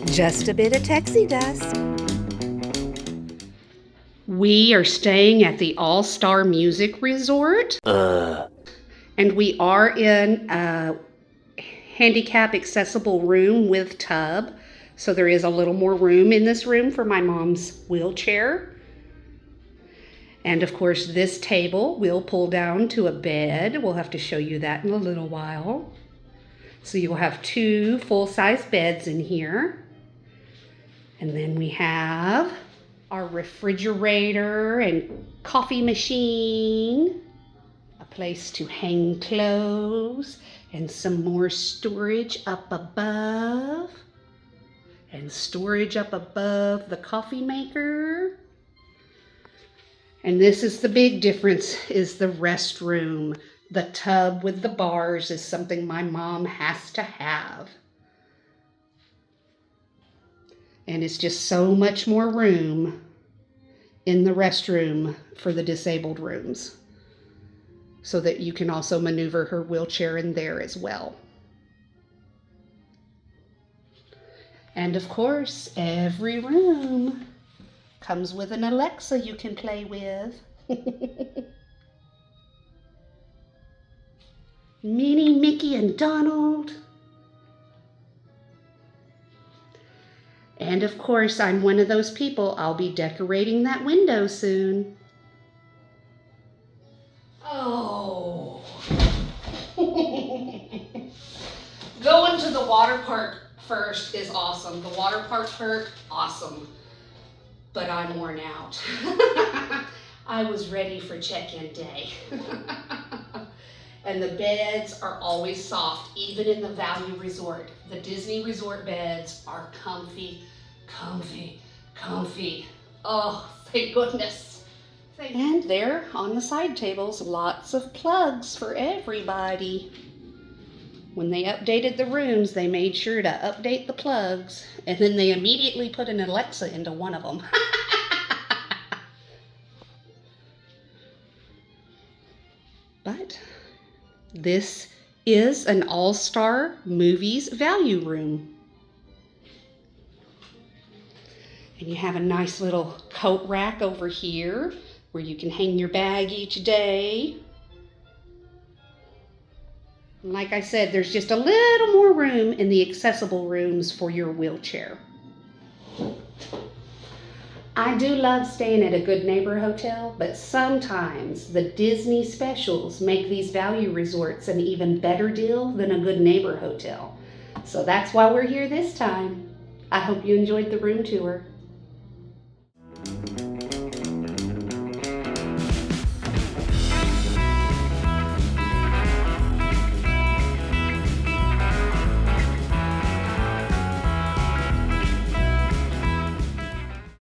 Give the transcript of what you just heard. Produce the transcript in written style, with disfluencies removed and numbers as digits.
Just a bit of Texie dust. We are staying at the All-Star Music Resort. And we are in a handicap accessible room with tub. So there is a little more room in this room for my mom's wheelchair. And of course, this table will pull down to a bed. We'll have to show you that in a little while. So you'll have 2 full-size beds in here. And then we have our refrigerator and coffee machine, a place to hang clothes, and some more storage up above. And storage up above the coffee maker. And this is the big difference, is the restroom. The tub with the bars is something my mom has to have. And it's just so much more room in the restroom for the disabled rooms, so that you can also maneuver her wheelchair in there as well. And of course, every room comes with an Alexa you can play with. Minnie, Mickey, and Donald. And of course, I'm one of those people. I'll be decorating that window soon. Oh. Going to the water park first is awesome. The water park, awesome. But I'm worn out. I was ready for check-in day. And the beds are always soft, even in the Value Resort. The Disney Resort beds are comfy, comfy, comfy. Oh, thank goodness. And there on the side tables, lots of plugs for everybody. When they updated the rooms, they made sure to update the plugs, and then they immediately put an Alexa into one of them. But this is an All-Star Movies value room. And you have a nice little coat rack over here where you can hang your bag each day. And like I said, there's just a little more room in the accessible rooms for your wheelchair. I do love staying at a Good Neighbor hotel, but sometimes the Disney specials make these value resorts an even better deal than a Good Neighbor hotel. So that's why we're here this time. I hope you enjoyed the room tour.